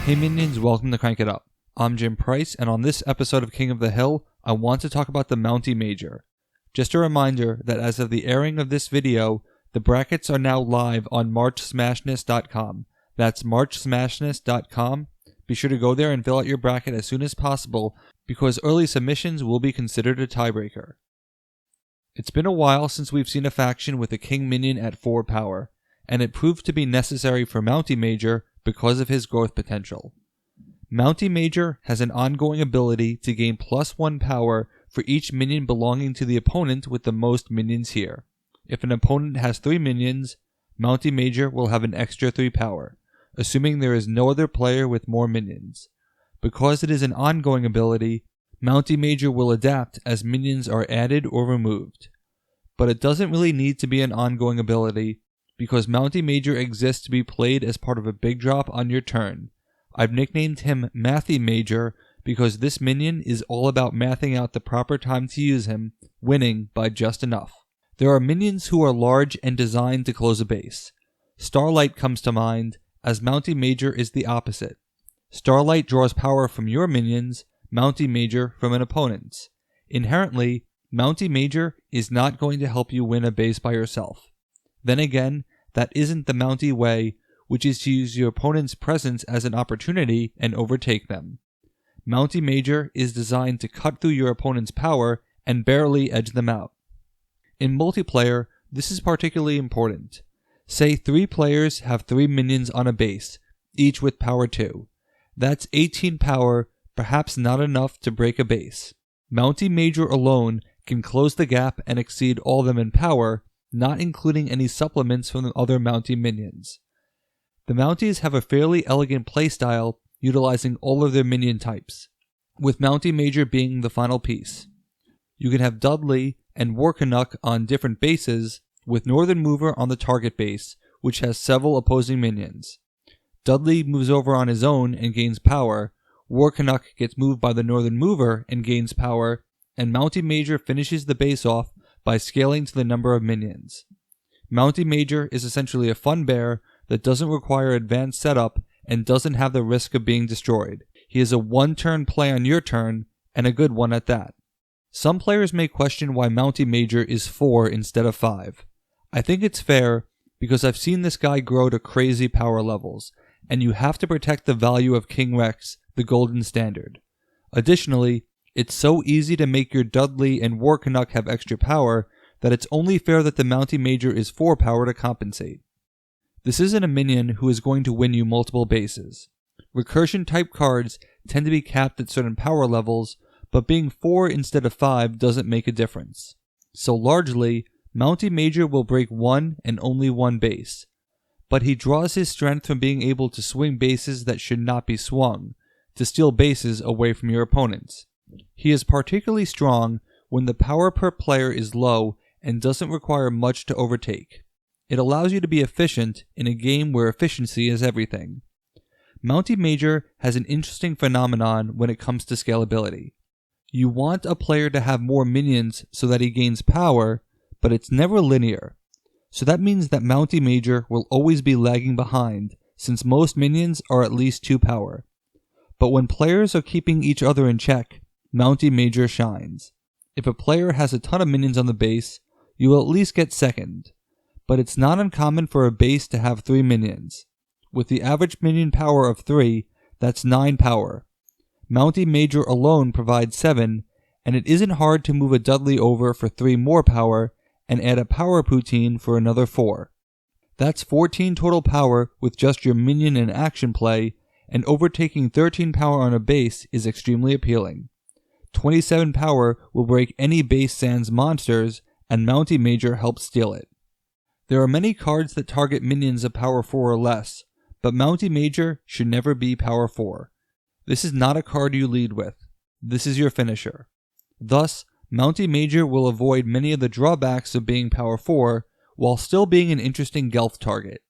Hey minions, welcome to Crank It Up. I'm Jim Price, and on this episode of King of the Hill, I want to talk about the Mountie Major. Just a reminder that as of the airing of this video, the brackets are now live on marchsmashness.com. That's marchsmashness.com. Be sure to go there and fill out your bracket as soon as possible, because early submissions will be considered a tiebreaker. It's been a while since we've seen a faction with a king minion at 4 power, and it proved to be necessary for Mountie Major because of his growth potential. Mountie Major has an ongoing ability to gain +1 power for each minion belonging to the opponent with the most minions here. If an opponent has 3 minions, Mountie Major will have an extra 3 power, assuming there is no other player with more minions. Because it is an ongoing ability, Mountie Major will adapt as minions are added or removed. But it doesn't really need to be an ongoing ability, because Mountie Major exists to be played as part of a big drop on your turn. I've nicknamed him Mathy Major because this minion is all about mathing out the proper time to use him, winning by just enough. There are minions who are large and designed to close a base. Starlight comes to mind, as Mountie Major is the opposite. Starlight draws power from your minions, Mountie Major from an opponent's. Inherently, Mountie Major is not going to help you win a base by yourself. Then again, that isn't the Mountie way, which is to use your opponent's presence as an opportunity and overtake them. Mountie Major is designed to cut through your opponent's power and barely edge them out. In multiplayer, this is particularly important. Say 3 players have 3 minions on a base, each with power 2. That's 18 power, perhaps not enough to break a base. Mountie Major alone can close the gap and exceed all of them in power, not including any supplements from the other Mountie minions. The Mounties have a fairly elegant playstyle utilizing all of their minion types, with Mountie Major being the final piece. You can have Dudley and War Canuck on different bases, with Northern Mover on the target base, which has several opposing minions. Dudley moves over on his own and gains power, War Canuck gets moved by the Northern Mover and gains power, and Mountie Major finishes the base off by scaling to the number of minions. Mountie Major is essentially a fun bear that doesn't require advanced setup and doesn't have the risk of being destroyed. He is a one-turn play on your turn, and a good one at that. Some players may question why Mountie Major is 4 instead of 5. I think it's fair because I've seen this guy grow to crazy power levels, and you have to protect the value of King Rex, the golden standard. Additionally, it's so easy to make your Dudley and War Canuck have extra power that it's only fair that the Mountie Major is 4 power to compensate. This isn't a minion who is going to win you multiple bases. Recursion type cards tend to be capped at certain power levels, but being 4 instead of 5 doesn't make a difference. So largely, Mountie Major will break 1 and only 1 base. But he draws his strength from being able to swing bases that should not be swung, to steal bases away from your opponents. He is particularly strong when the power per player is low and doesn't require much to overtake. It allows you to be efficient in a game where efficiency is everything. Mountie Major has an interesting phenomenon when it comes to scalability. You want a player to have more minions so that he gains power, but it's never linear. So that means that Mountie Major will always be lagging behind, since most minions are at least 2 power. But when players are keeping each other in check, Mountie Major shines. If a player has a ton of minions on the base, you will at least get second. But it's not uncommon for a base to have 3 minions. With the average minion power of 3, that's 9 power. Mountie Major alone provides 7, and it isn't hard to move a Dudley over for 3 more power and add a power poutine for another 4. That's 14 total power with just your minion and action play, and overtaking 13 power on a base is extremely appealing. 27 power will break any base sans monsters, and Mountie Major helps steal it. There are many cards that target minions of power 4 or less, but Mountie Major should never be power 4. This is not a card you lead with. This is your finisher. Thus, Mountie Major will avoid many of the drawbacks of being power 4 while still being an interesting Gelth target.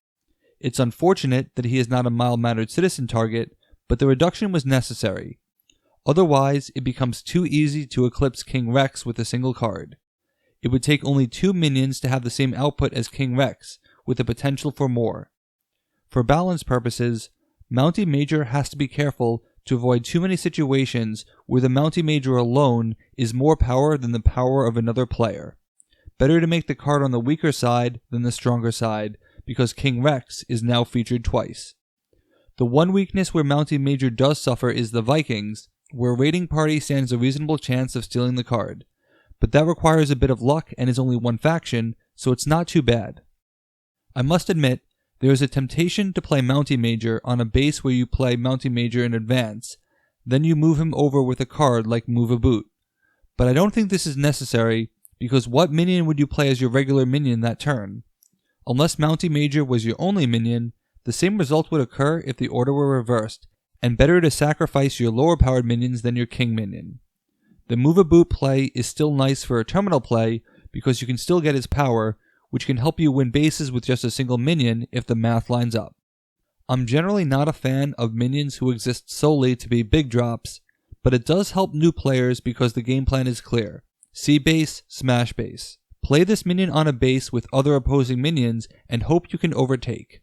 It's unfortunate that he is not a mild-mannered citizen target, but the reduction was necessary. Otherwise, it becomes too easy to eclipse King Rex with a single card. It would take only 2 minions to have the same output as King Rex, with the potential for more. For balance purposes, Mountie Major has to be careful to avoid too many situations where the Mountie Major alone is more power than the power of another player. Better to make the card on the weaker side than the stronger side, because King Rex is now featured twice. The one weakness where Mountie Major does suffer is the Vikings, where a raiding party stands a reasonable chance of stealing the card. But that requires a bit of luck and is only one faction, so it's not too bad. I must admit, there is a temptation to play Mountie Major on a base where you play Mountie Major in advance, then you move him over with a card like Move a Boot. But I don't think this is necessary, because what minion would you play as your regular minion that turn? Unless Mountie Major was your only minion, the same result would occur if the order were reversed, and better to sacrifice your lower powered minions than your king minion. The Move a Boot play is still nice for a terminal play because you can still get his power, which can help you win bases with just a single minion if the math lines up. I'm generally not a fan of minions who exist solely to be big drops, but it does help new players because the game plan is clear. See base, smash base. Play this minion on a base with other opposing minions and hope you can overtake.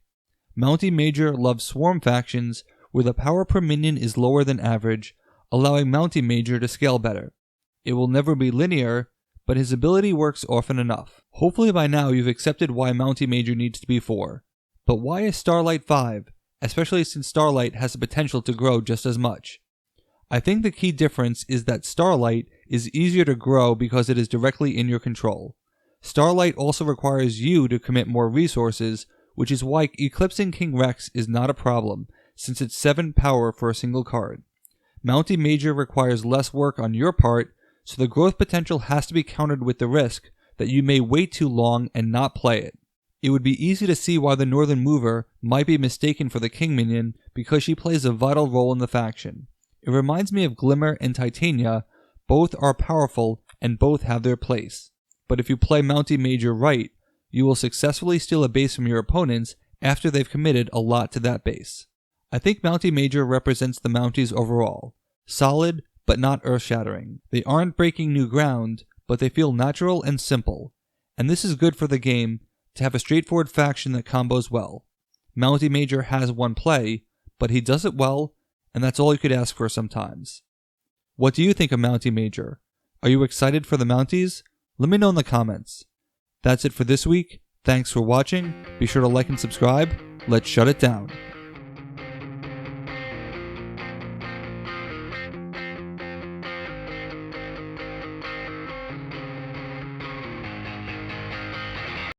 Mountie Major loves swarm factions where the power per minion is lower than average, allowing Mountie Major to scale better. It will never be linear, but his ability works often enough. Hopefully by now you've accepted why Mountie Major needs to be 4. But why is Starlight 5, especially since Starlight has the potential to grow just as much? I think the key difference is that Starlight is easier to grow because it is directly in your control. Starlight also requires you to commit more resources, which is why eclipsing King Rex is not a problem, since it's 7 power for a single card. Mountie Major requires less work on your part, so the growth potential has to be countered with the risk that you may wait too long and not play it. It would be easy to see why the Northern Mover might be mistaken for the King minion because she plays a vital role in the faction. It reminds me of Glimmer and Titania. Both are powerful and both have their place. But if you play Mountie Major right, you will successfully steal a base from your opponents after they've committed a lot to that base. I think Mountie Major represents the Mounties overall. Solid, but not earth-shattering. They aren't breaking new ground, but they feel natural and simple. And this is good for the game, to have a straightforward faction that combos well. Mountie Major has one play, but he does it well, and that's all you could ask for sometimes. What do you think of Mountie Major? Are you excited for the Mounties? Let me know in the comments. That's it for this week. Thanks for watching. Be sure to like and subscribe. Let's shut it down.